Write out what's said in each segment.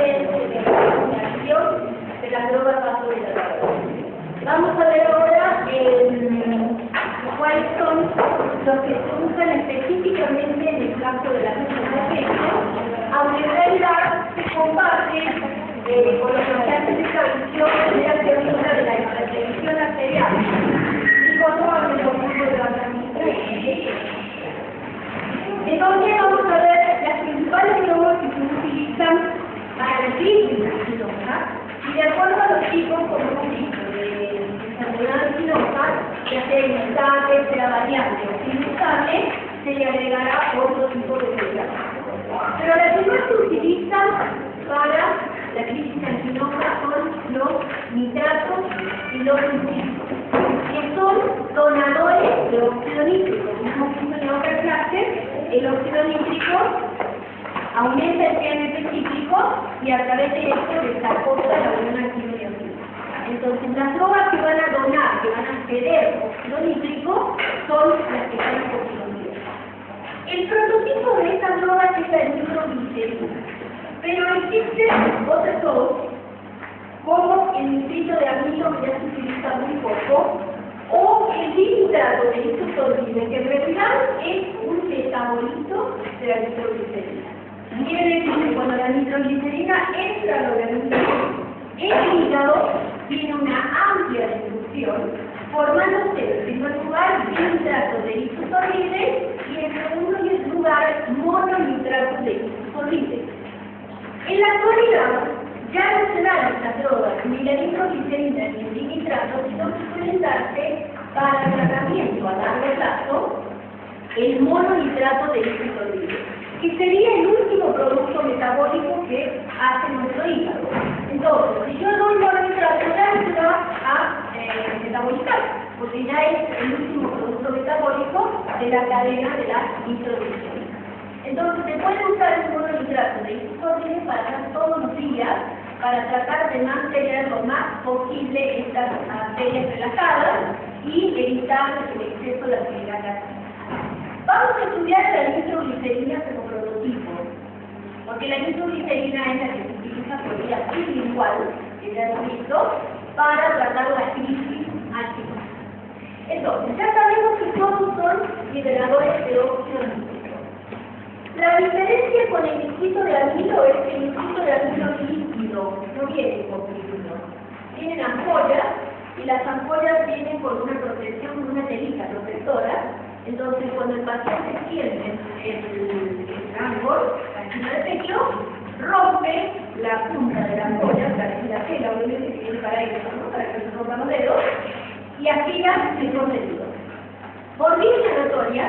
acción de las drogas vasodilatadoras. Vamos a ver ahora cuáles son los que se usan específicamente en el caso de la emergencia, aunque en realidad se comparte con los que antes estableció la teoría de la hipertensión arterial y con todos los grupos de la administración. Entonces vamos a ver las principales drogas que se utilizan para la crisis venosa y de acuerdo a los tipos, como hemos visto, de enfermedad venosa, ya sea inestable, sea variante o inestable, se le agregará otro tipo de drogas. Pero las que más se utilizan para la crisis anginosa son los nitratos y los nitritos, que son donadores de óxido nítrico. Como hemos visto en otra clase, el óxido nítrico aumenta el pH cíclico y a través de esto desacosa la unión ácido-dióxido. Entonces, las drogas que van a donar, que van a ceder óxido nítrico, son las que están óxido nítrico. El prototipo de estas drogas es la nitroglicerina, pero existen otras dos, como el nitrito de amilo, que ya se utiliza muy poco, o el dinitrato de isotorbide, que en realidad es un metabolito de la nitroglicerina. Quiere decir que cuando la nitroglicerina entra al organismo, el hígado tiene una amplia distribución, formándose en primer lugar dinitrato de isotorbide y en segundo lugar mononitrato de isotorbide. En la actualidad, ya no se dan estas drogas, ni la nitroglicerina ni el dinitrato, sino que pueden darse para tratamiento a largo plazo el mononitrato de isotorbide, que sería el último producto metabólico que hace nuestro hígado. Entonces, si yo doy mononitrato, ya no se va a metabolizar, porque ya es el último producto metabólico de la cadena de la nitroglicerina. Entonces, se puede usar el mononitrato de isotorbide para dar todos los días, para tratar de mantener lo más posible estas arterias relajadas y evitar el exceso de actividad gástrica. Vamos a estudiar la nitroglicerina como prototipo, porque la nitroglicerina es la que se utiliza por vía sublingual, que ya hemos visto, para tratar la crisis ácida. Entonces, ya sabemos que todos son liberadores de óxido nítrico. La diferencia con el nitrito de amilo es que el nitrito de amilo es líquido, no viene comprimido. Tienen ampollas y las ampollas vienen con una protección, con una telita protectora. Entonces, cuando el paciente siente el ángol, la cima del pecho, rompe la punta de la ampolla, la tela, obviamente que viene para eso, ¿no? Para que se rompan los dedos, y aspira el contenido. Por vía inhalatoria,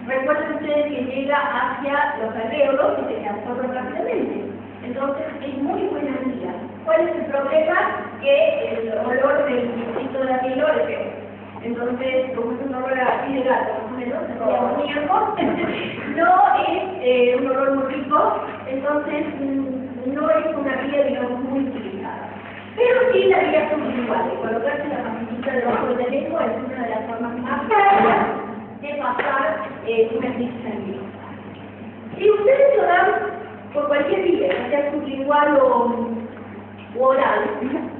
recuerden ustedes que llega hacia los alvéolos y se absorbe rápidamente. Entonces, es muy buena amiga. ¿Cuál es el problema? Que el olor del nitrito de amilo es feo. Entonces, como es un olor así de gato, más o menos, sería amoníaco, no es un olor muy rico, entonces no es una vía, digamos, muy utilizada. Pero sí la vía sublingual, de colocarse la pastillita debajo de la lengua es una de las formas más claras de pasar una crisis sanguínea. Si ustedes lo dan por cualquier vía, ya sea sublingual o oral,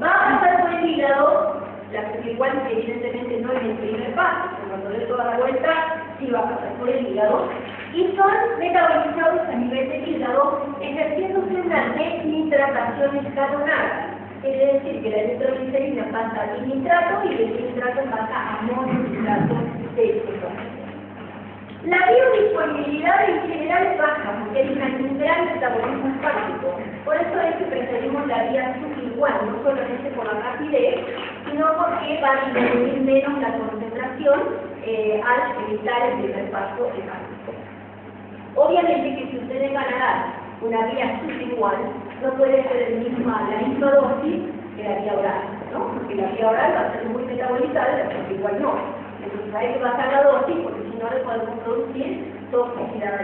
va a pasar por el hígado. La sublingual, que evidentemente no es el primer paso, cuando dé toda la vuelta, sí va a pasar por el hígado, y son metabolizados a nivel del hígado, ejerciéndose una desnitratación escalonada. Quiere decir que la nitroglicerina pasa a dinitrato y el dinitrato pasa a mononitrato de isotorbide. La biodisponibilidad en general es baja, porque hay un gran metabolismo hepático. Por eso es que preferimos la vía sublingual, no solamente por la rapidez, sino porque va a disminuir menos la concentración al evitar el primer paso hepático. Obviamente que si ustedes van a dar una vía sublingual, no puede ser el misma la misma dosis que la vía oral, ¿no? Porque la vía oral va a ser muy metabolizada, la sublingual no. Entonces hay que bajar la dosis, porque si no le podemos producir toxicidad.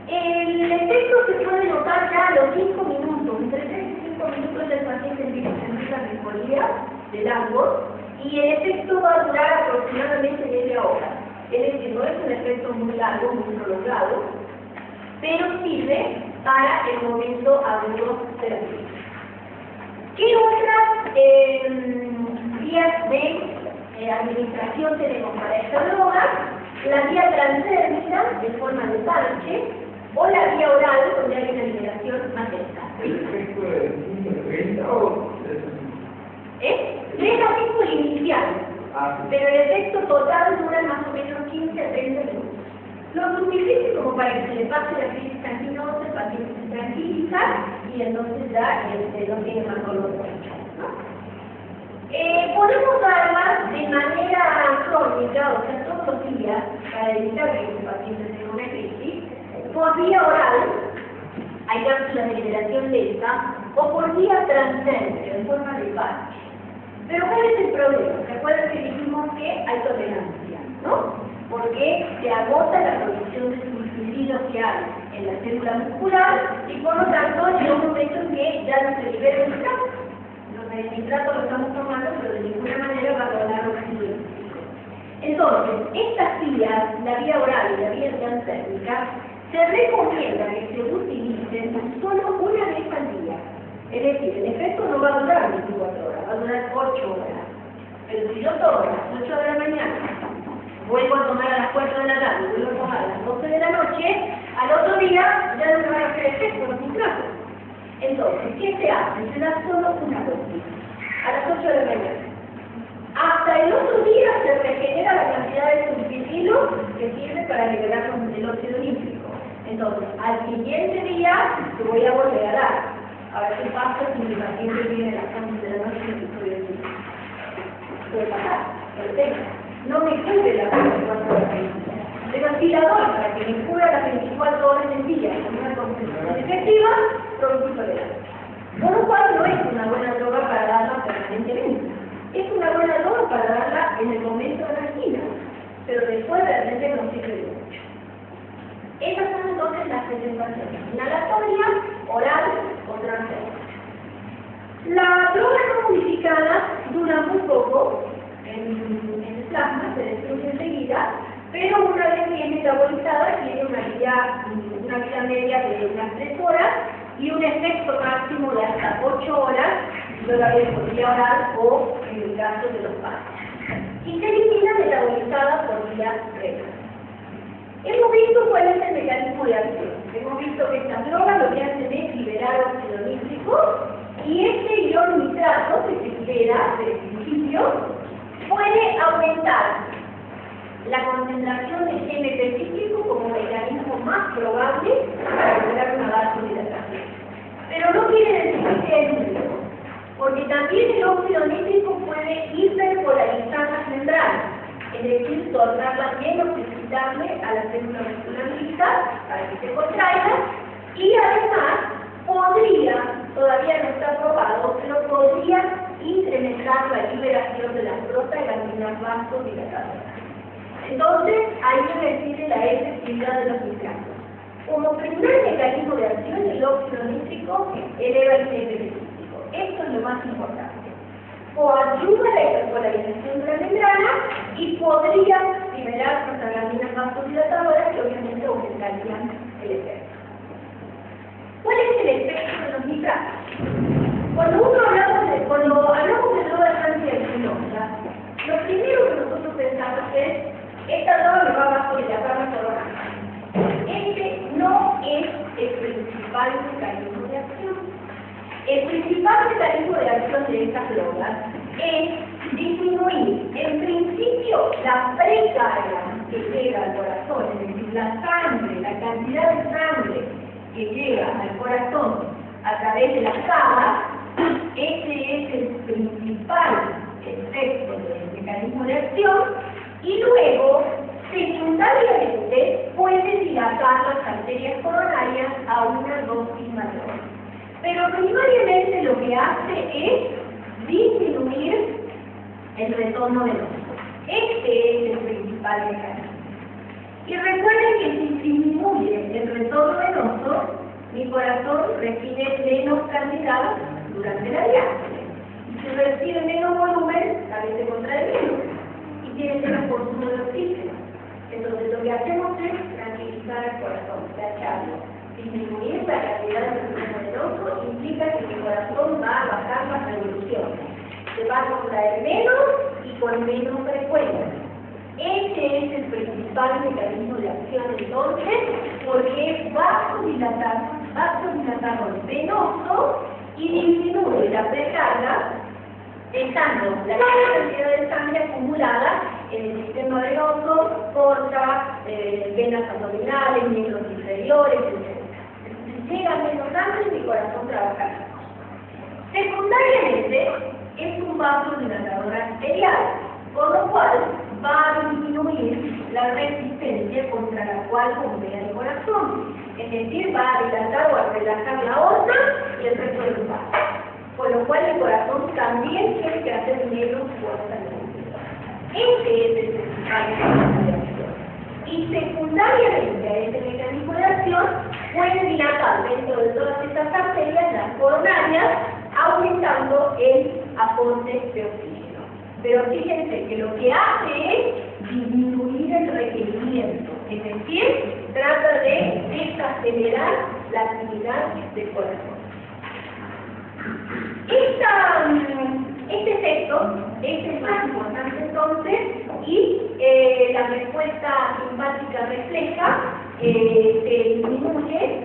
El efecto se puede notar ya a los 5 minutos, entre 3 y 5 minutos el paciente empieza a sentir la mejoría del ángor y el efecto va a durar aproximadamente media hora. Es decir, no es un efecto muy largo, muy prolongado, pero sirve para el momento agudo de la crisis. ¿Qué otras vías de administración tenemos para esta droga? La vía transdérmica, de forma de parche, o la vía oral, donde hay una liberación más lenta. ¿El efecto de 30 o...? Es la misma inicial, pero el efecto total dura más o menos 15 a 30 minutos. Lo suficiente como para que se le pase la crisis anginosa, el paciente se tranquiliza y entonces ya no tiene más dolor, ¿no? Podemos darla de manera crónica, o sea, todos los días, para evitar que el paciente tenga una crisis, por vía oral, hay cápsulas de liberación lenta, o por vía transdérmica, en forma de parche. Pero ¿cuál es el problema? Recuerden que dijimos que hay tolerancia, ¿no? Porque se agota la producción de sulfurilos que hay en la célula muscular y por lo tanto llega un momento en que ya no se libera el nitrato. El nitrato lo estamos tomando, pero de ninguna manera va a lograr oxígeno. Entonces, estas vías, la vía oral y la vía transdérmica, se recomienda que se utilicen solo una vez al día. Es decir, el efecto no va a durar 24 horas, va a durar 8 horas. Pero si yo tomo a las 8 de la mañana, vuelvo a tomar a las 4 de la tarde, vuelvo a tomar a las 12 de la noche, al otro día ya no me van a hacer efecto los nitratos. Entonces, ¿qué se hace? Se da solo una dosis, a las 8 de la mañana. Hasta el otro día se regenera la cantidad de sulfitilo que sirve para liberar el óxido nítrico. Entonces, al siguiente día, te voy a volver a dar. Ahora, ¿qué pasa si mi paciente viene a las 11 de la noche y estoy así? Puede pasar, perfecto. No me cubre las 24 horas del día. Pero sí la doy para que me cubra las 24 horas del día con una concentración efectiva, producto tolerante. Por lo cual no es una buena droga para darla permanentemente. Es una buena droga para darla en el momento de la angina, pero después realmente no sirve de mucho. Esas son entonces las presentaciones: inhalatoria, oral o transdérmica. La droga no modificada dura muy poco en el plasma, se destruye enseguida, pero una vez que es metabolizada tiene una vida media de unas 3 horas y un efecto máximo de hasta 8 horas, todavía por vía oral o en el caso de los padres. Y se elimina metabolizada por vía renal. Hemos visto cuál es el mecanismo de acción. Hemos visto que estas drogas lo que hacen es liberar óxido nítrico y este ion nitrato que se libera del principio puede aumentar la concentración de gen específico como mecanismo más probable para lograr una vasodilatación. Pero no quiere decir que sea el único, porque también el óxido nítrico puede hiperpolarizar las membranas, es decir, tornarlas menos excitable a la célula muscular lisa para que se contraiga, y además podría, todavía no está probado, pero podría incrementar la liberación de las prostaglandinas vasodilatadoras. Entonces, ahí se decide la efectividad de los nitratos. Como primer mecanismo de acción, el óxido nítrico eleva el gen específico. Esto es lo más importante. Coadyuva la hiperpolarización de la membrana y podría liberar prostaglandinas vasodilatadoras que obviamente aumentarían el efecto. ¿Cuál es el efecto de los nitratos? Cuando hablamos de drogas antianginosa, lo primero que nosotros pensamos es: esta droga me va a vasodilatar la colorante. Este no es el principal mecanismo de acción. El principal mecanismo de acción de estas drogas es disminuir, en principio, la precarga que llega al corazón, es decir, la sangre, la cantidad de sangre que llega al corazón a través de las camas. Ese es el principal efecto del mecanismo de acción, y luego, secundariamente, puede dilatar las arterias coronarias a una dosis mayor. Pero primariamente lo que hace es disminuir el retorno venoso. Este es el principal mecanismo. Y recuerden que si disminuye el retorno venoso, mi corazón recibe menos cantidad durante la diástole. Y si recibe menos volumen, también se contrae menos. Y tiene menos consumo de oxígeno. Entonces lo que hacemos es tranquilizar al corazón, cacharlo. Disminuir la cantidad de oxígeno venoso implica que el corazón va a bajar las revoluciones. Se va a contraer menos y con menos frecuencia. Este es el principal mecanismo de acción entonces, porque vasodilatador venoso y disminuye la precarga, dejando la cantidad de sangre acumulada en el sistema venoso, porta, venas abdominales, miembros inferiores, etc. Llega menos sangre y mi corazón trabaja mejor. Secundariamente, es un vasodilatador arterial, con lo cual va a disminuir la resistencia contra la cual bombea el corazón. Es decir, va a dilatar o a relajar la aorta y el resto del vaso. Con lo cual el corazón también tiene que hacer menos fuerza. Este es el principal mecanismo de acción. Y secundariamente a este mecanismo de acción puede dilatar dentro de todas estas arterias, las coronarias, aumentando el aporte de oxígeno. Pero fíjense que lo que hace es disminuir el requerimiento, es decir, trata de desacelerar la actividad del corazón. Este efecto es el más importante entonces y la respuesta simpática refleja se disminuye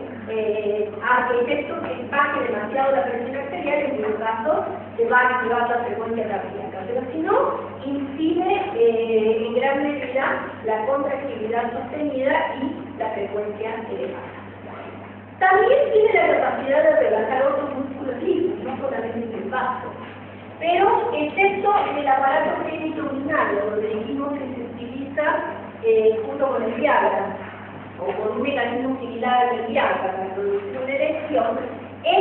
a efectos que baje demasiado la presión arterial, en el caso se va a activar la frecuencia cardíaca, pero si no, incide en gran medida la contractividad sostenida y la frecuencia elevada. También tiene la capacidad de relajar otros músculos libres, no solamente el vaso, pero excepto en el aparato genitourinario, donde dijimos que se utiliza junto con el Viagra, o con un mecanismo similar al del Viagra para la producción de erección, en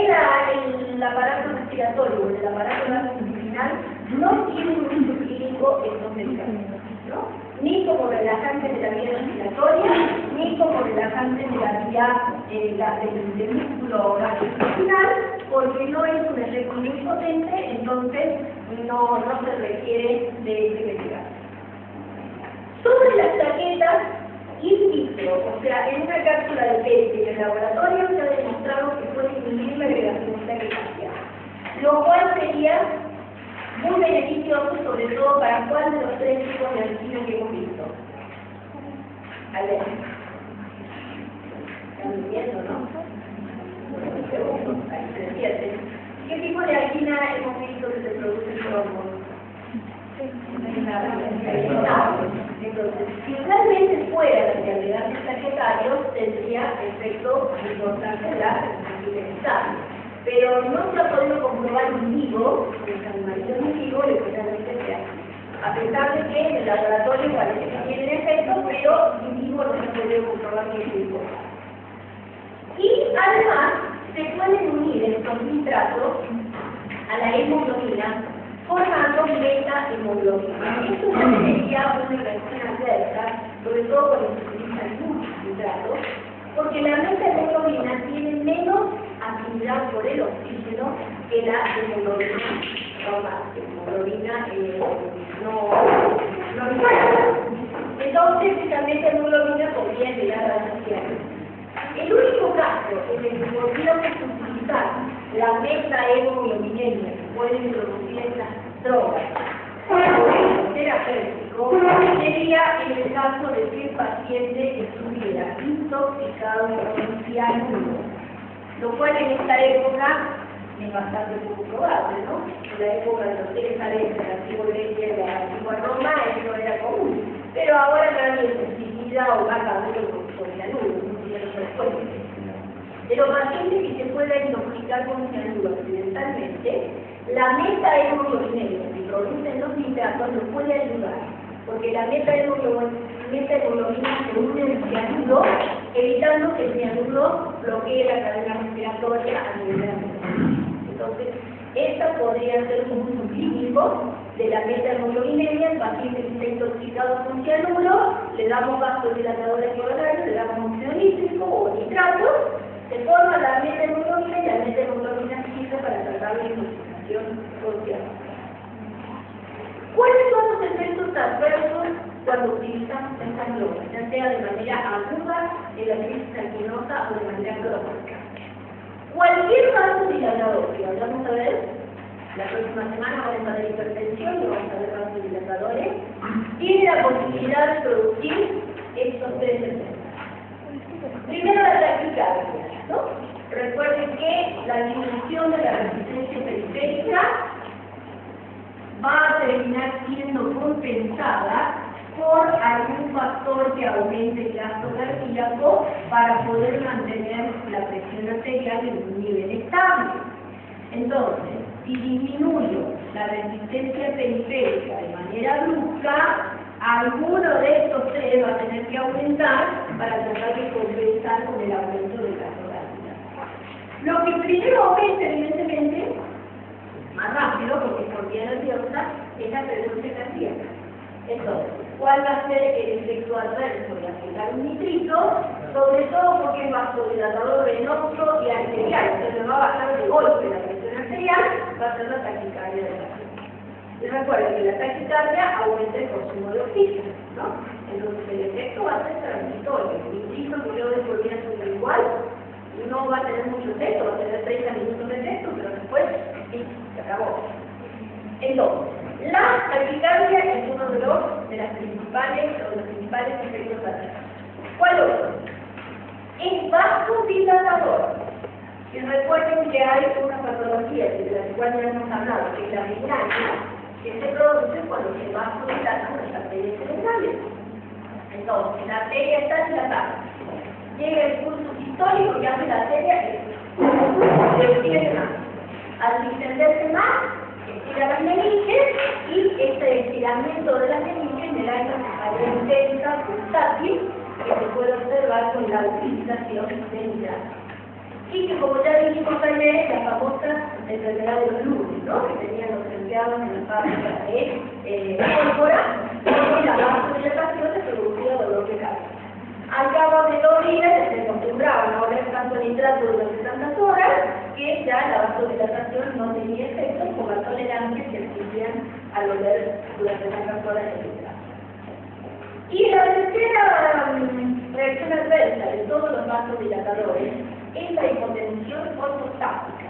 el aparato respiratorio o en el aparato gastrointestinal no tiene un uso clínico estos medicamentos, ¿no? Ni como relajantes de la vía respiratoria, ni como relajantes de la vía del músculo gastrointestinal, porque no es un efecto muy potente, entonces no se requiere de ese medicamento. Sobre las plaquetas in vitro, o sea, en una cápsula de PET en el laboratorio se ha demostrado que puede inhibir la agregación plaquetaria, lo cual sería muy beneficioso, sobre todo para cuál de los tres tipos de angina que hemos visto. A ver. Están viendo, ¿no? ¿Qué tipo de angina hemos visto que se produce en trombos? Entonces, si realmente fuera de agregantes plaquetarios, tendría efecto importante en la angina. Pero no se ha podido comprobar en vivo, en los animales en vivo, y realmente se hace. A pesar de que en el laboratorio parece que tienen efecto, pero en vivo no se ha podido comprobar que es importante. Y además, se pueden unir estos nitratos a la hemoglobina, formando beta-hemoglobina. Esto sería una reacción adversa, sobre todo cuando se utilizan muchos nitratos, porque la beta-hemoglobina tiene menos afinidad por el oxígeno que la hemoglobina normal, hemoglobina no nitrata. Entonces, esta beta-hemoglobina podría llegar a asociarse. El único caso en el que podríamos utilizar la beta-hemoglobinemia que puede introducir estas drogas terapéutico sería en el caso de que el paciente estuviera intoxicado con cianuro, lo cual en esta época es bastante poco probable, ¿no? En la época de los Césares, de la antigua Grecia, de la antigua Roma, eso era común, pero ahora nadie se suicida o mata a otro con cianuro. De los pacientes que se pueda intoxicar con cianuro accidentalmente, la meta-hemoglobinemia que producen los nitratos nos puede ayudar, porque la meta-hemoglobina se une al cianuro, evitando que el cianuro bloquee la cadena respiratoria a nivel de la metabolismo. Entonces, esta podría ser un uso clínico de la meta-hemoglobinemia. El paciente que está intoxicado con cianuro, le damos vasodilatadores coronarios, le damos óxido nítrico o nitratos, se forma la meta-hemoglobina y la meta-hemoglobina sirve para tratar la intoxicación con cianuro. ¿Cuáles son los efectos adversos cuando utilizamos estas drogas, ya sea de manera aguda, en la crisis anquinosa o de manera crónica. Cualquier vasodilatador que vayamos a ver, la próxima semana vamos a ver hipertensión y vamos a ver vasodilatadores, tiene la posibilidad de producir estos tres efectos. Primero la taquicardia, ¿no? Recuerden que la disminución de la resistencia periférica va a terminar siendo compensada por algún factor que aumente el gasto cardíaco para poder mantener la presión arterial en un nivel estable. Entonces, si disminuyo la resistencia periférica de manera brusca, alguno de estos tres va a tener que aumentar para tratar de compensar con el aumento del gasto cardíaco. Lo que primero aumenta, evidentemente, más rápido, porque por vía nerviosa, es la frecuencia cardíaca. Entonces, ¿cuál va a ser el efecto adverso de aplicar un nitrito? Sobre todo porque es vasodilatador venoso y arterial. Entonces va a bajar de golpe la presión arterial, va a ser la taquicardia de la presión. Y recuerden que la taquicardia aumenta el consumo de oxígeno, ¿no? Entonces el efecto va a ser transitorio. El nitrito que yo devolví a su igual, no va a tener mucho efecto, va a tener 30 minutos de efecto, pero después, sí, se acabó. Entonces, la taquicardia es uno de los principales efectos adversos. ¿Cuál otro? Es vasodilatador. Y recuerden que hay una patología de la cual ya hemos hablado, que es la migraña, que se produce cuando se vasodilatan las arterias cerebrales. Entonces, la arteria está dilatada. Llega el pulso sistólico que hace la arteria, se extiende más. Al distenderse más, estira las meninges y este estiramiento de las meninges me da esta manera intensa, pulsátil, que se puede observar con la utilización de hidratos. Y que, como ya dijimos ayer, la famosa enfermedad de los lunes, ¿no? Que tenían los empleados en la fábrica de pólvora, y la vasodilatación se producía dolor de cabeza. Al cabo de 2 días se acostumbraban a oler tanto nitrato durante tantas horas que ya la vasodilatación no tenía efecto por la tolerancia que existían al oler durante tantas horas de nitrato. Y la tercera reacción adversa de todos los vasodilatadores es la hipotensión ortostática.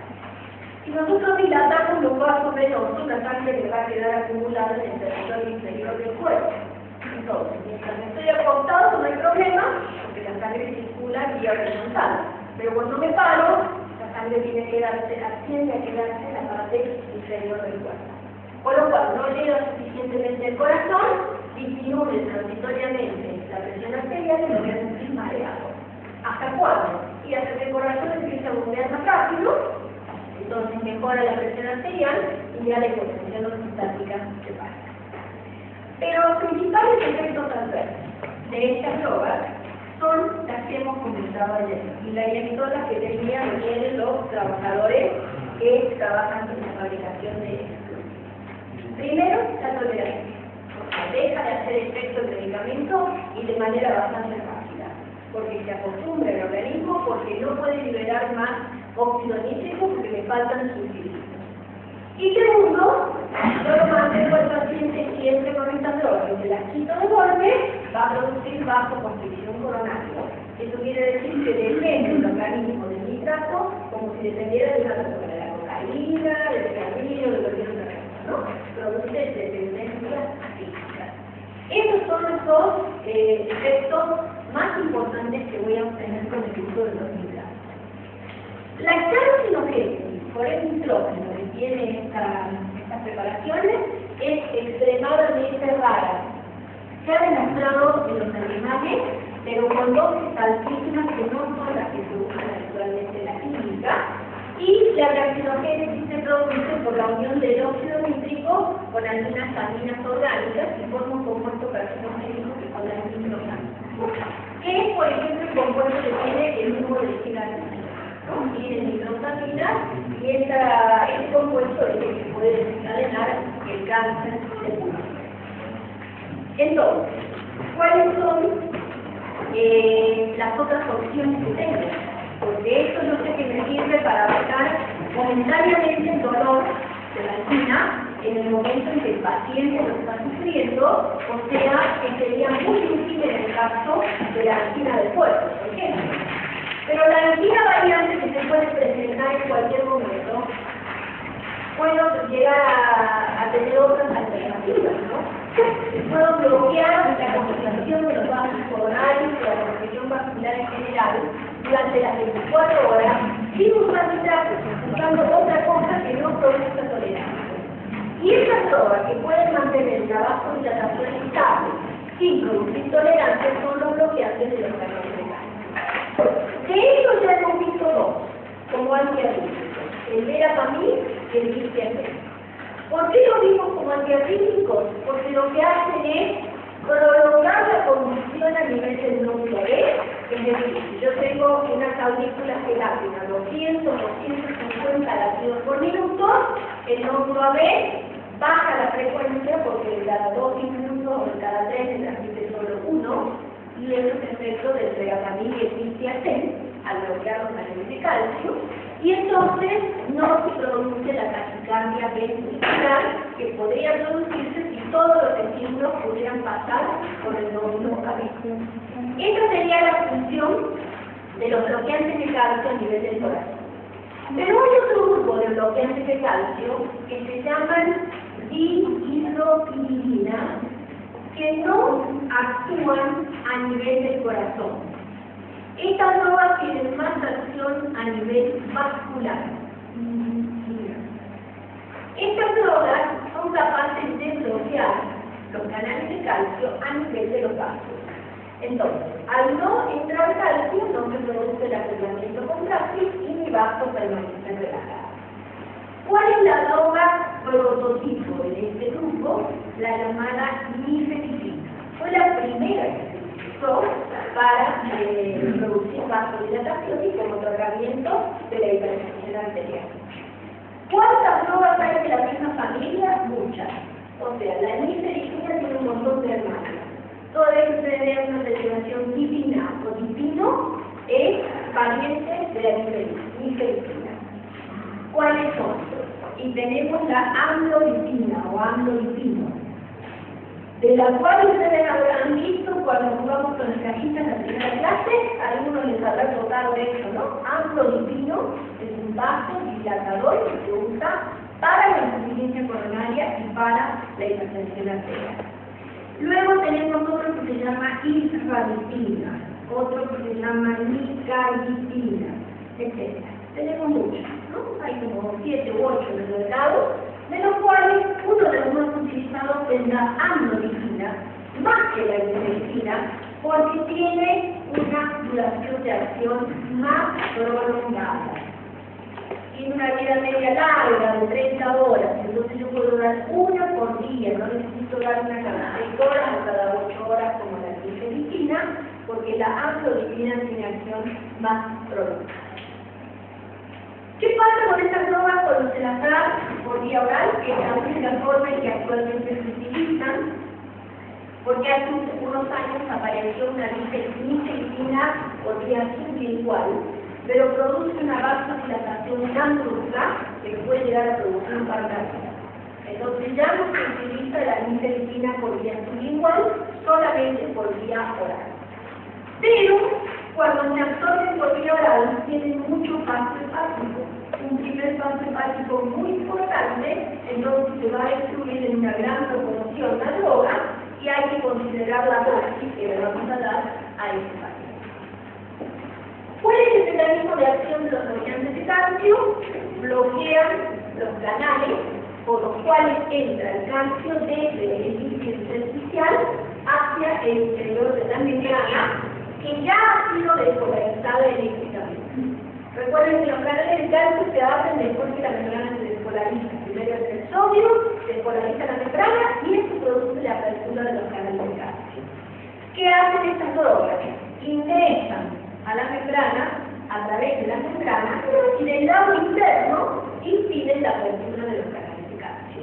Si nosotros dilatamos los vasos venosos, la sangre que va a quedar acumulada en el territorio inferior del cuerpo. Entonces, mientras me estoy acostado no hay problema, porque la sangre circula vía horizontal. Pero cuando me paro, la sangre tiende a quedarse en la parte inferior del cuerpo. Por lo cual, no llega suficientemente el corazón, disminuye transitoriamente la presión arterial y me voy a sentir mareado. ¿Hasta cuándo? Y hasta que el corazón empieza a bombear más rápido, entonces mejora la presión arterial y ya la hipotensión ortostática se pasa. Pero los principales efectos adversos de estas drogas son las que hemos comentado ayer, y las que tienen los trabajadores que trabajan en la fabricación de estos. Primero, la tolerancia. O sea, deja de hacer efecto el medicamento y de manera bastante rápida, porque se acostumbra el organismo, porque no puede liberar más óxido nítrico porque le faltan sustitutos. Y segundo, yo lo mantengo al paciente siempre con estas drogas, que las quito de golpe, va a producir vasoconstricción coronaria. Eso quiere decir que depende el organismo del nitrato como si dependiera de una droga, de la cocaína, del cianuro, de cualquier otra cosa, ¿no? Produce dependencia física. Esos son los dos efectos más importantes que voy a obtener con el uso de los nitratos. La carcinogénesis por el nitrógeno que tiene estas preparaciones es extremadamente rara. Se ha demostrado en los animales, pero con dosis altísimas que no son las que se usan actualmente en la clínica, y la carcinogénesis se produce por la unión del óxido nítrico con algunas aminas orgánicas que forman un compuesto carcinogénico que son las nitrosanas, que es, por ejemplo, el compuesto que tiene el mismo de cigarrillo. Tiene nitrosamina y este compuesto es el que puede desencadenar el cáncer de pulmón. Entonces, ¿cuáles son las otras opciones que tengo? Porque esto no sé qué me sirve para bajar momentáneamente el dolor de la angina, en el momento en que el paciente lo está sufriendo, o sea, que sería muy útil en el caso de la angina del cuerpo, por ejemplo. Pero la angina variante que se puede presentar en cualquier momento, puedo llegar a tener otras alternativas, ¿no? Puedo bloquear la concentración de los vasos coronarios y la compresión vascular en general durante las 24 horas sin usar nitratos, usando otra cosa que no produzca tolerancia. Y esas drogas que pueden mantener la vasodilatación estable sin producir tolerancia son los bloqueantes de los canales renales. De ellos ya hemos visto dos, como antiarrítmicos, el verapamil y el distiazol. ¿Por qué lo vimos como antiarrítmicos? Porque lo que hacen es prolongar la conducción a nivel del núcleo B. Es decir, si yo tengo unas aurículas que laten a 200, 250 latidos por minuto, el nódulo B baja la frecuencia porque cada 2 minutos o cada 3 se transmite solo uno, y eso es efecto del verapamil y el distiazol al bloquear los canales de calcio, y entonces no se produce la taquicardia ventricular que podría producirse si todos los estímulos pudieran pasar por el nódulo cabeza. Esa sería la función de los bloqueantes de calcio a nivel del corazón. Pero hay otro grupo de bloqueantes de calcio que se llaman dihidropiridina, que no actúan a nivel del corazón. Estas drogas tienen más acción a nivel vascular. Estas drogas son capaces de bloquear los canales de calcio a nivel de los vasos. Entonces, al no entrar calcio, no se produce el acoplamiento contráctil y mi vaso permanece relajado. ¿Cuál es la droga prototipo de este grupo? La llamada nifedipina. Fue la primera que se utilizó para producir vasodilatación y como tratamiento de la hipertensión arterial. ¿Cuántas drogas hay de la misma familia? Muchas. O sea, la nifedipina tiene un montón de hermanas. Toda vez que se ve una derivación dipina o dipino es pariente de la nifedipina. ¿Cuáles son? Y tenemos la amlodipina o amlodipino, de la cual ustedes habrán visto cuando jugamos con las cajitas en la primera clase, a algunos les habrá tocado eso, ¿no? Amlodipino es un vasodilatador que se usa para la insuficiencia coronaria y para la hipertensión arterial. Luego tenemos otro que se llama isradipina, otro que se llama nicardipina, etc. Tenemos muchos, ¿no? Hay como 7 u 8 en el mercado, de los cuales uno de los más utilizados es la amlodipina, más que la nifedipina, porque tiene una duración de acción más prolongada. Tiene una vida media larga de 30 horas, entonces yo puedo dar una por día, no necesito dar una cada 6 horas o cada 8 horas como la nifedipina, porque la amlodipina tiene acción más prolongada. ¿Qué pasa con estas drogas cuando se las da por vía oral? Que es la única forma en que actualmente se utilizan, porque hace unos años apareció una nifedipina por vía sublingual, pero produce una vasodilatación tan brusca que puede llegar a producir un paro cardíaco. Entonces ya no se utiliza la nifedipina por vía sublingual, solamente por vía oral. Pero cuando se absorben por vía oral, tienen mucho paso hepático. Un primer paso hepático muy importante, entonces se va a excluir en una gran proporción la droga y hay que considerar la dosis que le vamos a dar a ese paciente. ¿Cuál es el mecanismo de acción de los bloqueantes de calcio? Bloquean los canales por los cuales entra el calcio desde el líquido intersticial hacia el interior de la membrana, que ya ha sido despolarizada eléctricamente. Recuerden que los canales de calcio se abren después que la membrana se despolariza. Primero entra el sodio, despolariza la membrana y esto produce la apertura de los canales de calcio. ¿Qué hacen estas drogas? Ingresan a la membrana a través de la membrana y del lado interno impiden la apertura de los canales de calcio.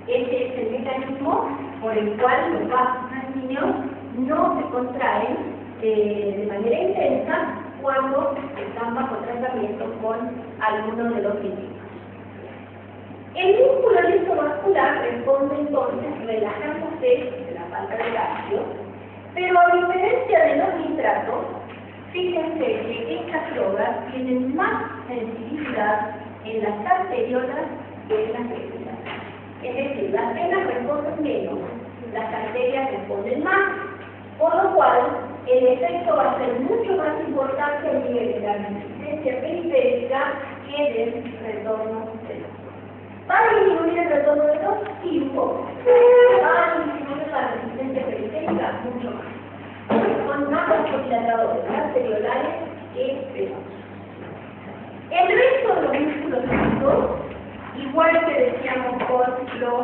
Este es el mecanismo por el cual los vasos sanguíneos no se contraen de manera intensa cuando están bajo tratamiento con alguno de los químicos. El músculo lisovascular responde entonces relajándose de la falta de calcio, pero a diferencia de los nitratos, fíjense que estas drogas tienen más sensibilidad en las arteriolas que en las venas. Es decir, las venas responden menos, las arterias responden más, por lo cual el efecto va a ser mucho más importante a nivel de la resistencia periférica que del retorno de los. ¿Va a disminuir el retorno de los? Sí, un poco. ¿Va a disminuir la resistencia periférica? Mucho más. Son más vasodilatadores arteriolares que venosos. El resto de los músculos físicos, igual que decíamos con los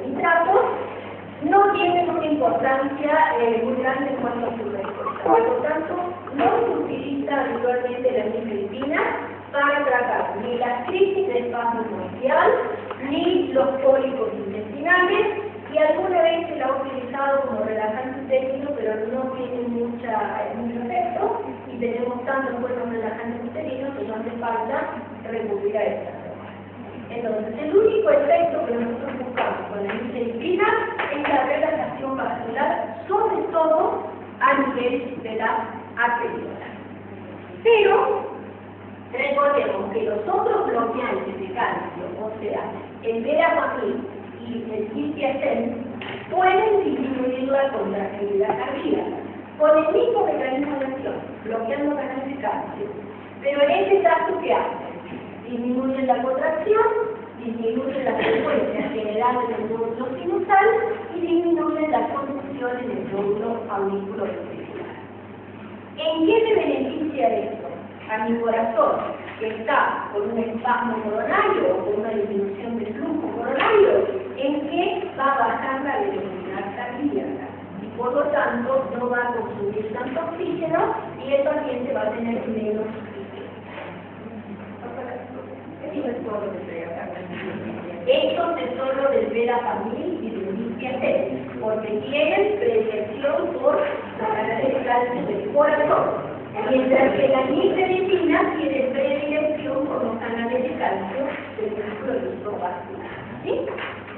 nitratos, no tienen una importancia muy grande en cuanto a su respuesta. Por lo tanto, no se utiliza habitualmente la nifedipina para tratar ni la crisis del espasmo bronquial, ni los cólicos intestinales, y alguna vez se la ha utilizado como relajante uterino, pero no tiene mucho efecto, y tenemos tantos buenos relajantes uterinos que no hace falta recurrir a esta droga. Entonces, el único efecto que nosotros buscamos con la nifedipina es la relajación vascular, sobre todo a nivel de la arteriola. Pero recordemos que los otros bloqueantes de calcio, o sea, el verapamil y el ciltiazem, pueden disminuir la contractilidad cardíaca con el mismo mecanismo de acción, bloqueando canales de calcio. Pero en este caso, ¿qué hacen? Disminuyen la contracción, disminuyen la frecuencia general en el nódulo sinusal y disminuyen la conducción en el nódulo auriculoventricular. ¿En qué me beneficia esto? A mi corazón, que está con un espasmo coronario o con una disminución del flujo coronario, en que va a bajar la velocidad cardíaca y por lo tanto no va a consumir tanto oxígeno y el paciente va a tener menos oxígeno. Estos es solo del verapamil y del ciltiazem, porque tienen predilección por los canales de calcio del corazón. Mientras que la nifedipina tiene predilección por los canales de calcio del músculo lisovascular. ¿Sí?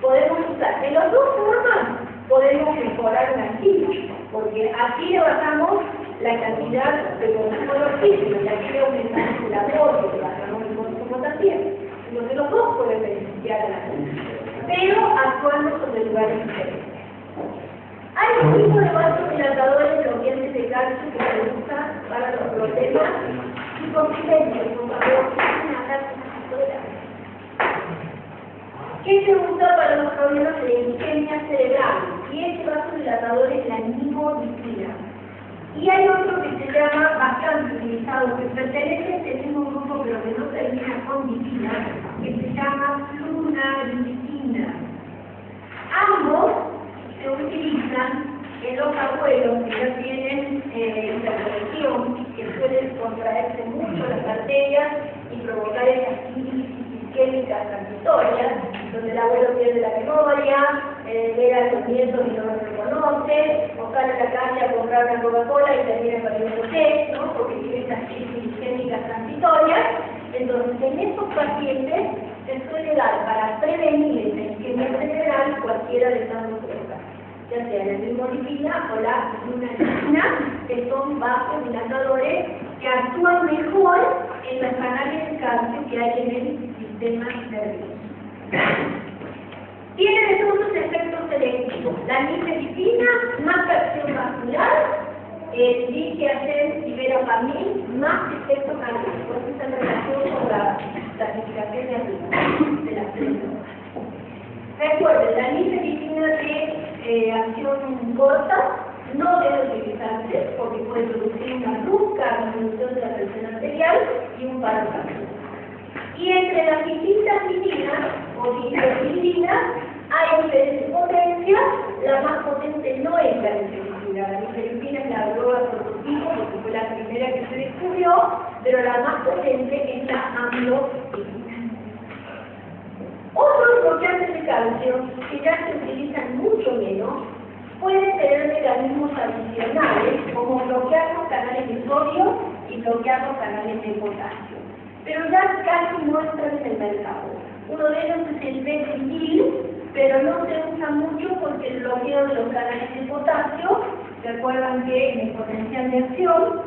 Podemos usar de las dos formas, podemos mejorar la angina, porque aquí le bajamos la cantidad de consumo de oxígeno y aquí le aumentamos la dosis, le bajamos el consumo también. Entonces los dos pueden beneficiar a la angina, pero actuando sobre lugares diferentes. Hay un tipo de vasodilatadores bloqueantes de calcio que se usa para los problemas hipoxiémicos, como para los ¿qué se usa para los problemas de isquemia cerebral? Y este vasodilatador es la nimodipina. Y hay otro que se llama, bastante utilizado, que pertenece a este mismo grupo, pero que no termina con dipina, que se llama flunaripina. Ambos se utilizan en los abuelos que ya tienen hipertensión, que suelen contraerse mucho las arterias y provocar esas crisis isquémicas transitorias, donde el abuelo pierde la memoria, ve a los nietos y no los reconoce, o sale a la calle a comprar una Coca-Cola y termina perdiendo té, ¿no? Porque tiene esas crisis isquémicas transitorias. Entonces, en estos pacientes se suele dar para prevenir la isquemia cerebral cualquiera de estas dos drogas, ya sea la nimodipina o la flunaripina, que son vasodilatadores que actúan mejor en los canales de calcio que hay en el sistema nervioso. Tiene de todos los efectos selectivos. La nifedipina, más acción vascular, el ciltiazem y verapamil, más efecto cardíaco. Esa es la relación con la clasificación de arriba, de las tres drogas. Recuerden, la nifedipina de acción corta no debe utilizarse porque puede producir una brusca disminución de la presión arterial y un paro cardíaco. Y entre las distintas vitaminas o nifedipina hay diferentes potencias. La más potente no es la nifedipina. La nifedipina es la droga prototipo porque fue la primera que se descubrió, pero la más potente es la amlodipina. Otros bloqueantes de calcio, que ya se utilizan mucho menos, pueden tener mecanismos adicionales, como bloquear los canales de sodio y bloquear los canales de potasio. Pero ya casi no están en el mercado. Uno de ellos es el metilil, pero no se usa mucho porque el bloqueo de los canales de potasio, recuerdan que en el potencial de acción,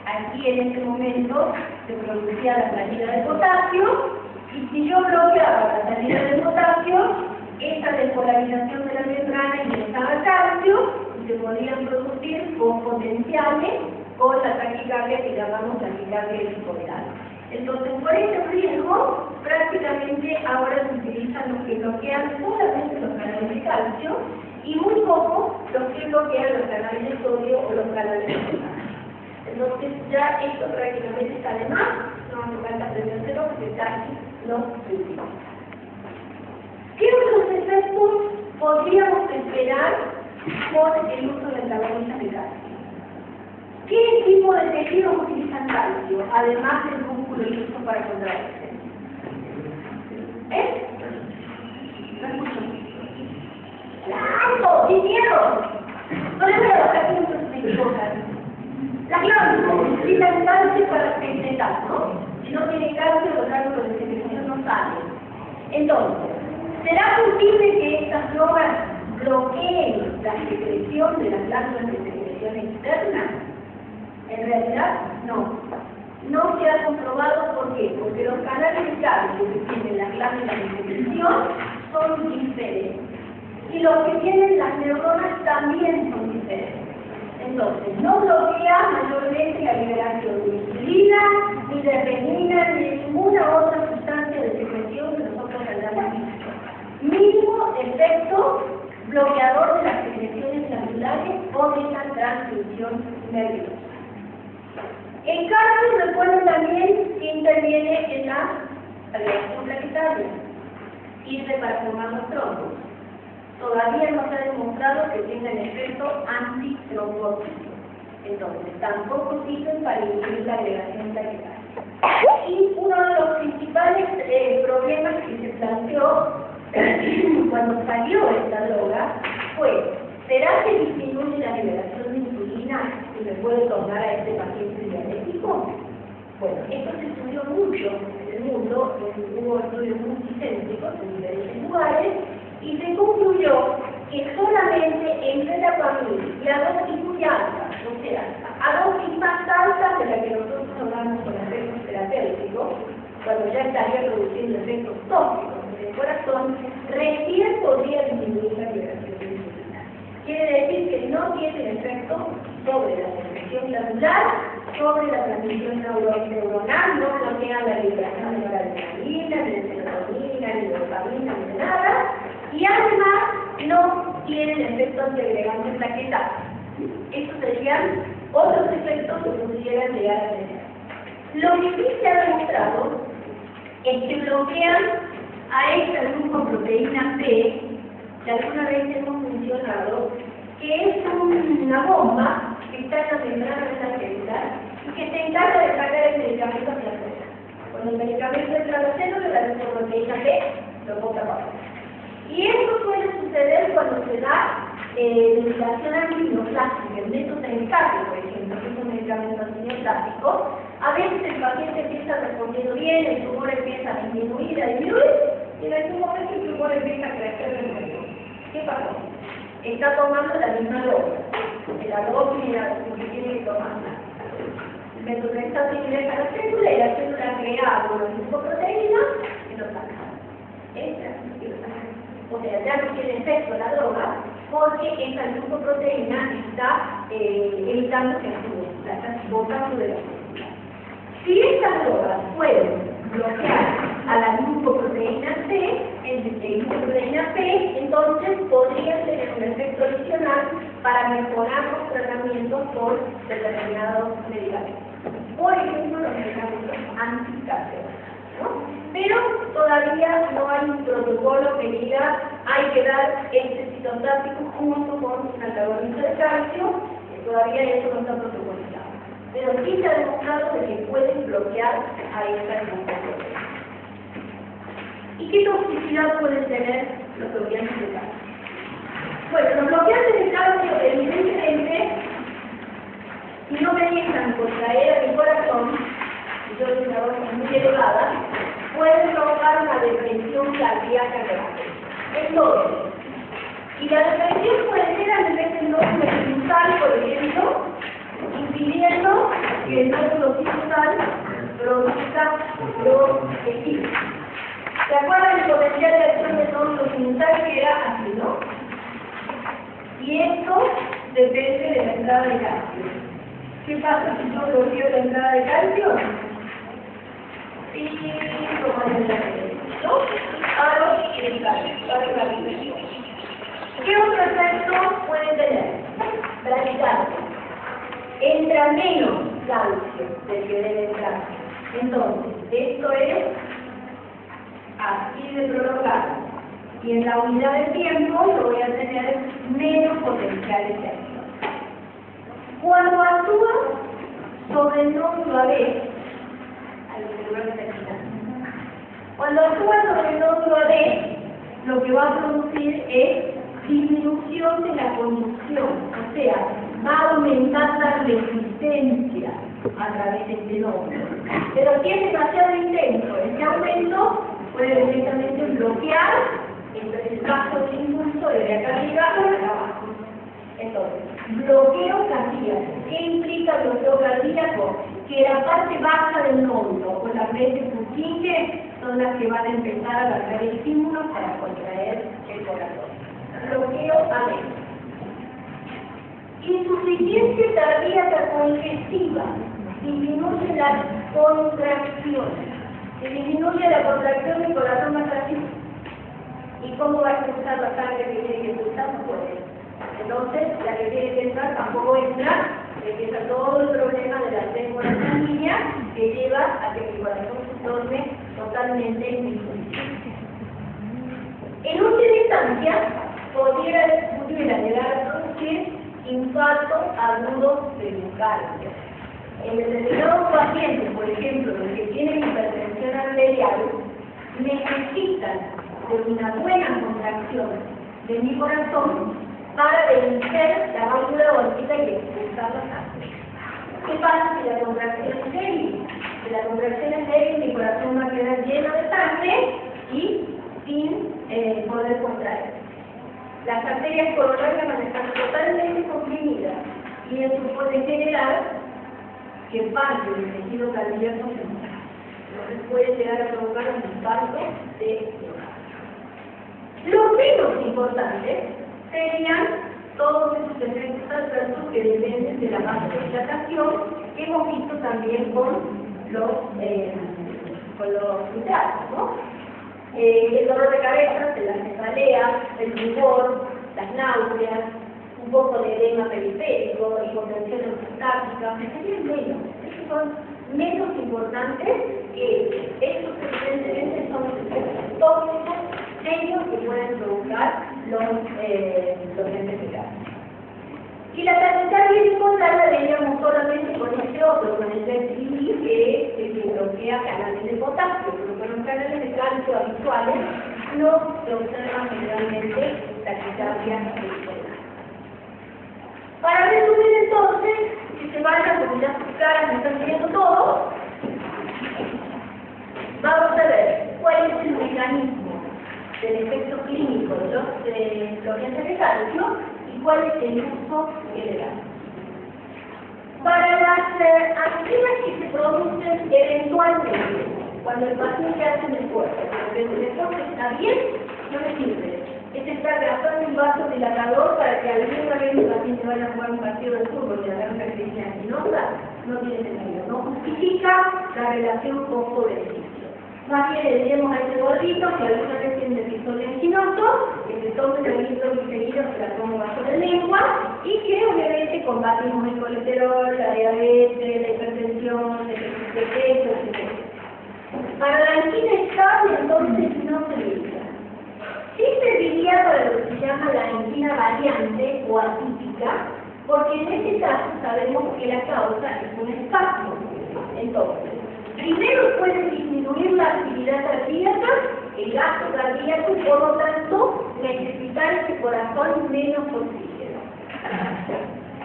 aquí en este momento se producía la salida de potasio, y si yo bloqueaba la salida de potasio, esta despolarización de la membrana ingresaba calcio y se podían producir con potenciales con la taquicardia que llamamos taquicardia epipolar. Entonces, por este riesgo, prácticamente ahora se utilizan los que bloquean solamente los canales de calcio y muy poco los que bloquean los canales de sodio o los canales de potasio. Entonces, ya esto prácticamente está de más, no hace falta aprendérselo porque casi no se utiliza. ¿Qué otros efectos podríamos esperar por el uso de antagonistas de calcio? ¿Qué tipo de tejidos utilizan calcio, además del músculo listo para contraerse? ¿Eh? ¿No escucho? ¡Claro! ¡Vinieron! No les veo, aquí no se equivocan. Las glándulas necesitan calcio para secretar, ¿no? Si no tienen calcio, los glándulos de secreción no salen. Entonces, ¿será posible que estas drogas bloqueen la secreción de las glándulas de secreción externa? En realidad, no. No se ha comprobado por qué. Porque los canales de calcio que tienen las glándulas de secreción son diferentes. Y los que tienen las neuronas también son diferentes. Entonces, no bloquea mayormente la liberación de insulina, ni de renina, ni de ninguna otra sustancia de secreción que nosotros hayamos visto. Mínimo efecto bloqueador de las secreciones glandulares o de la transmisión nerviosa. El calcio, recuerden también que interviene en la agregación plaquetaria. Sirve para formar los trombos. Todavía no se ha demostrado que tengan efecto antitrombótico. Entonces, tampoco sirven para inhibir la agregación plaquetaria. Y uno de los principales problemas que se planteó cuando salió esta droga fue: ¿será que disminuye la liberación de insulina y me puede tornar a este paciente diabético? Bueno, esto se estudió mucho en el mundo, hubo estudios multicéntricos en diferentes lugares, y se concluyó que solamente entre la familia y a dosis muy altas, o sea, a dosis más altas de la que nosotros hablamos con efectos terapéuticos, cuando ya estaría produciendo efectos tóxicos en el corazón, recién podría disminuir la liberación de insulina. Quiere decir que no tiene efecto sobre la secreción glandular, sobre la transmisión neuronal, no bloquea la liberación de noradrenalina, ni de serotonina, ni de dopamina, ni de nada, y además no tienen efecto antiagregante plaquetario. Estos serían otros efectos que pudieran llegar a tener. Lo que sí se ha demostrado es que bloquean a esta glucoproteína P, que alguna vez hemos mencionado, que es una bomba que está en la membrana de la célula y que se encarga de sacar el medicamento hacia afuera. Cuando el medicamento entra a la célula, la glucoproteína P lo bota para afuera. Y esto suele suceder cuando se da ventilación antineoplástica, el metotrexato, por ejemplo, que es un medicamento antineoplástico. A veces el paciente empieza respondiendo bien, el tumor empieza a disminuir, y en algún momento el tumor empieza a crecer de nuevo. ¿Qué pasó? Está tomando la misma dosis, la dosis y la dosis que tiene que tomarla. El metotrexato ingresa a la célula y la célula crea una glucoproteína y lo saca. O sea, ya no tiene efecto la droga porque esta glucoproteína está evitando que actúe, la está botando de la célula. Si estas drogas pueden bloquear a la glucoproteína C, entonces podrían tener un efecto adicional para mejorar los tratamientos por determinados medicamentos. Por ejemplo, los medicamentos anticánceros, ¿no? Pero todavía no hay un protocolo que diga hay que dar este citotáxico junto con un antagonista de calcio, todavía eso no está protocolizado. Pero sí se ha demostrado de que pueden bloquear a esta glucoproteína. ¿Y qué toxicidad pueden tener los bloqueantes de calcio? Bueno, los bloqueantes de calcio, evidentemente, si no penetran contraer el corazón, y yo soy una dosis muy elevada, pueden provocar una cardíaca grave. Entonces, y la retención puede ser a nivel del nódulo sinusal, por ejemplo, impidiendo que el nódulo sinusal produzca los tejidos. ¿Se acuerdan del potencial de acción del nódulo sinusal que era así, no? Y esto depende de la entrada de calcio. ¿Qué pasa si yo bloqueo la entrada de calcio? Y como en la ¿no? Paro el calcio, paro la vibración. ¿Qué otro efecto puede tener? Bradicardia. Entra menos calcio del que debe entrar. Entonces, esto es así de prolongado. Y en la unidad de tiempo yo voy a tener menos potenciales de acción. Cuando actúa sobre el nódulo AB, cuando actúa sobre el nódulo AB, lo que va a producir es disminución de la conducción, o sea, va a aumentar la resistencia a través de este nódulo. Pero si es demasiado intenso, este aumento puede directamente bloquear el paso de impulso desde acá arriba a acá abajo. Entonces, bloqueo cardíaco. ¿Qué implica bloqueo cardíaco? Que la parte baja del nódulo o las redes Purkinje son las que van a empezar a largar estímulos para contraer el corazón. Bloqueo AV. Insuficiencia cardíaca congestiva. Disminuye la contracción. Si disminuye la contracción del corazón más rápido. ¿Y cómo va a expulsar la sangre que tiene que expulsar? No puede. Entonces, la que tiene que entrar tampoco entra, empieza todo el problema de la témpora sanguínea que lleva a que el corazón se torne totalmente insuficiente. En última instancia, pudiera llegar a producir infarto agudo de miocardio. En determinados pacientes, por ejemplo, los que tienen hipertensión arterial, necesitan de una buena contracción de mi corazón para vencer la válvula aórtica y expulsar la sangre. ¿Qué pasa si la contracción es débil? Si la contracción es débil, mi corazón va a quedar lleno de sangre y sin poder contraer. Las arterias coronarias van a estar totalmente comprimidas y eso puede generar que parte del tejido cardíaco se muera. Entonces puede llegar a provocar un infarto de miocardio. Los menos importantes serían todos esos efectos adversos que dependen de la vasodilatación que hemos visto también con los nitratos, ¿no? El dolor de cabeza, la cefalea, el rubor, las náuseas, un poco de edema periférico, hipotensión ortostática, serían menos. Estos son menos importantes que estos evidentemente son los efectos tóxicos serios que pueden provocar los NPCA. Y la taquicardia hipotonia la veíamos solamente con este otro, con el PET-CT, que es el que bloquea canales de potasio, pero con los canales de calcio habituales no se observa generalmente taquicardia hipotonia. Para resumir entonces, que se vayan, porque ya sus caras me están viendo todo, vamos a ver cuál es el mecanismo del efecto clínico de los agentes de calcio y cuál es el uso que le dan. Para las anginas que se producen eventualmente cuando el paciente hace un esfuerzo, pero el esfuerzo está bien, no le sirve. Es estar gastando un vaso dilatador para que alguna vez el paciente vaya a jugar un partido de fútbol y haga una crisis anginosa, no tiene sentido, no justifica la relación costo-beneficio. Más bien le diremos a ese gordito que alguna vez tiene episodio anginoso, que se tome el nitroglicerina, se la tome bajo de lengua y que obviamente combatimos el colesterol, la diabetes, la hipertensión, el déficit de peso, etc. Para la angina estable entonces no se utiliza. Sí serviría para lo que se llama la angina variante o atípica, porque en este caso sabemos que la causa es un espasmo. Entonces, primero puede disminuir la actividad cardíaca, el gasto cardíaco y por lo tanto necesitar ese corazón menos oxígeno.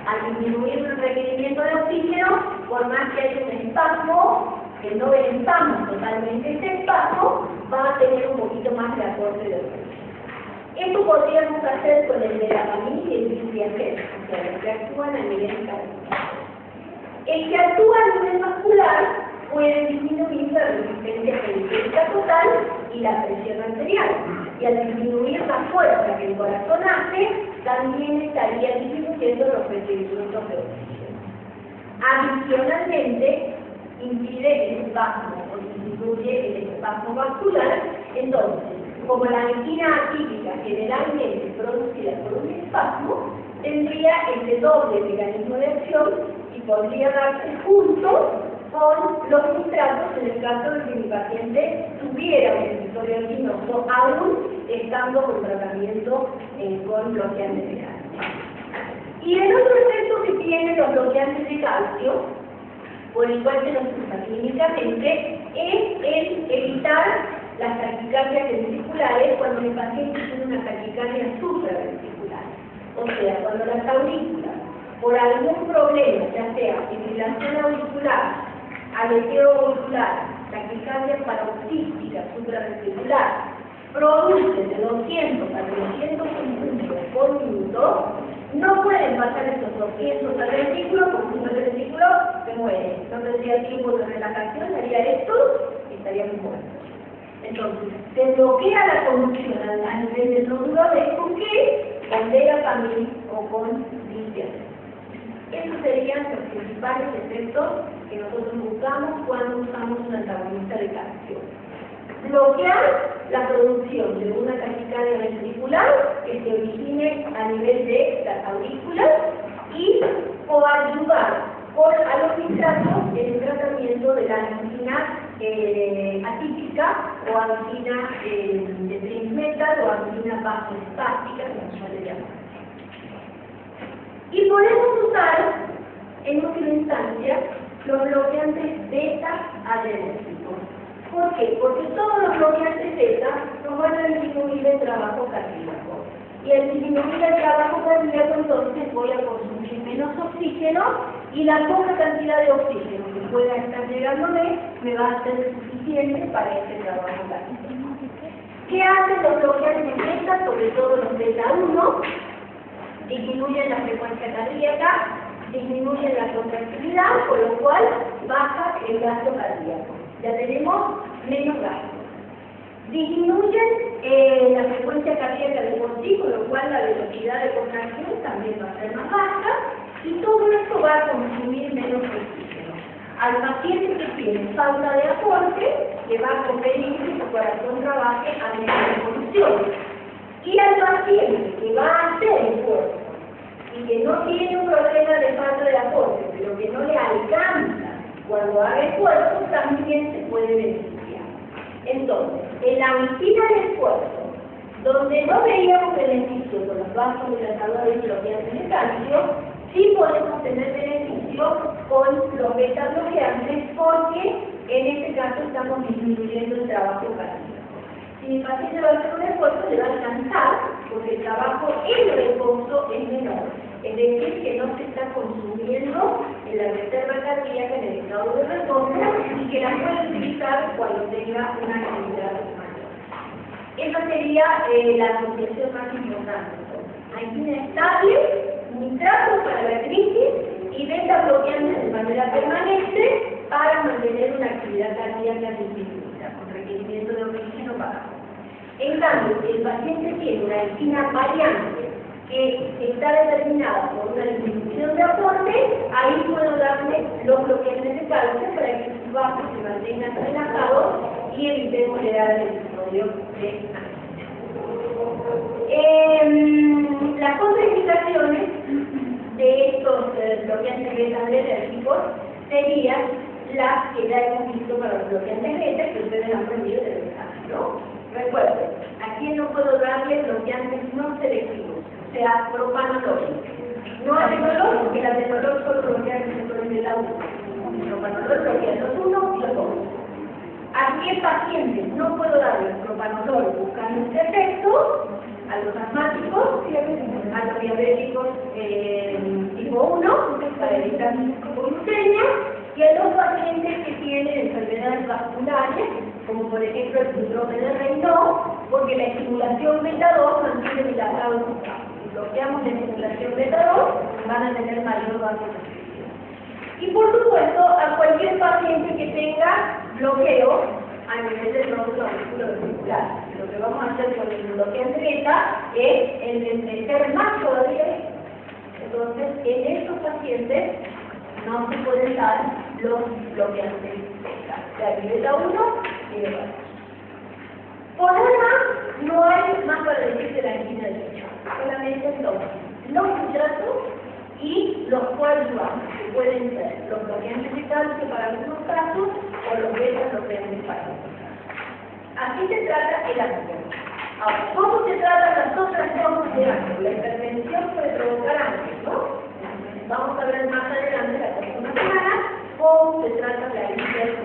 Al disminuir el requerimiento de oxígeno, por más que haya un espasmo, que no venzamos totalmente este espasmo, va a tener un poquito más de aporte de oxígeno. Esto podríamos hacer con el de la familia y el BCAG, o sea, los que actúan a nivel cardiaco. El que actúa a nivel vascular puede disminuir la resistencia periférica total y la presión arterial. Y al disminuir la fuerza que el corazón hace, también estaría disminuyendo los requerimientos de oxígeno. Adicionalmente, impide el espasmo o disminuye el espasmo vascular. Entonces, como la angina atípica generalmente es producida por un espasmo, tendría ese doble mecanismo de acción y podría darse junto con los nitratos en el caso de que mi paciente tuviera un episodio anginoso, aún estando con tratamiento con bloqueantes de calcio. Y el otro efecto que tienen los bloqueantes de calcio, por el cual se nos usa clínicamente, es el evitar las taquicardias ventriculares cuando el paciente tiene una taquicardia supraventricular. O sea, cuando las aurículas, por algún problema, ya sea fibrilación auricular, aleteo auricular, taquicardia paroxística supraventricular, producen de 200 a 300 pulsos por minuto, no pueden pasar esos 200 al ventrículo, porque si no el ventrículo se muere. No tendría tiempo de relajación, haría esto y estaríamos muertos. Entonces, se bloquea la conducción a nivel del nódulo ¿con qué? Con verapamil o con lithium. Esos serían los principales efectos que nosotros buscamos cuando usamos un antagonista de calcio. Bloquear la producción de una taquicardia ventricular que se origine a nivel de las aurículas y coadyuvar a los nitratos en el tratamiento de la angina atípica o angina de Prince-Metal o angina vasoespástica, que se suele llamar. Y podemos usar en última instancia los bloqueantes beta-adrenérgicos. ¿Por qué? Porque todos los bloqueantes beta nos van a disminuir el trabajo cardíaco. Y al disminuir el trabajo cardíaco, entonces voy a consumir menos oxígeno y la poca cantidad de oxígeno que pueda estar llegándome me va a ser suficiente para este trabajo cardíaco. ¿Qué hacen los bloqueantes beta, sobre todo los beta-1? Disminuyen la frecuencia cardíaca, disminuyen la contractilidad, con lo cual baja el gasto cardíaco. Ya tenemos menos gasto. Disminuyen la frecuencia cardíaca de por sí, con lo cual la velocidad de contracción también va a ser más baja, y todo esto va a consumir menos oxígeno. Al paciente que tiene falta de aporte, le va a convenir que su corazón trabaje a menor evolución. Y al paciente que va a hacer esfuerzo y que no tiene un problema de falta de aporte, pero que no le alcanza cuando haga esfuerzo, también se puede beneficiar. Entonces, en la angina de esfuerzo, donde no veíamos beneficio con los vasodilatadores y bloqueantes de calcio, sí podemos tener beneficio con los beta bloqueantes porque en este caso estamos disminuyendo el trabajo cardíaco. Si mi paciente va a hacer un esfuerzo, le va a alcanzar, porque el trabajo en reposo es menor. Es decir, que no se está consumiendo en la reserva cardíaca en el estado de reposo y que la puede utilizar cuando tenga una actividad mayor. Esa sería la asociación más importante. Angina estable, nitrato para la crisis y beta bloqueantes de manera permanente para mantener una actividad cardíaca disminuida, con requerimiento de oxígeno bajo. En cambio, si el paciente tiene una angina variante que está determinada por una disminución de aporte, ahí puedo darle los bloqueantes de calcio para que sus vasos se mantengan relajados y evitemos le dar el episodio de angina. Las contraindicaciones de estos bloqueantes beta-adrenérgicos serían las que ya hemos visto para los bloqueantes beta, que ustedes han aprendido de examen, ¿no? Recuerden, aquí no puedo darle bloqueantes no selectivos, o sea, propanolol. No atenolol, porque el atenolol solo bloquea el receptor de la 1. Propanolol bloquea los 1 y los 2. Aquí en pacientes no puedo darle propanolol buscando este efecto, a los asmáticos, a los diabéticos tipo 1, para evitar hipoglucemia, y a los pacientes que tienen enfermedades vasculares, como por ejemplo el síndrome de Raynaud, porque la estimulación beta-2 mantiene dilatado su campo. Si bloqueamos la estimulación beta-2, van a tener mayor vasodilatación. Y por supuesto, a cualquier paciente que tenga bloqueo a nivel del nódulo auricular. Lo que vamos a hacer con el bloqueante beta es enlentecer más todavía. Entonces, en estos pacientes no se pueden dar los bloqueantes beta, de beta 1 y beta 2. Por demás, no hay más para decir de la angina de pecho, solamente los nitratos y los coadyuvantes, que pueden ser los bloqueantes de calcio para algunos casos o los beta bloqueantes para otros casos. Así se trata el ángel. Ahora, ¿cómo se tratan las otras formas de ángel? La hipertensión puede provocar ángel, ¿no? Vamos a ver más adelante la próxima semana cómo se trata la hipertensión.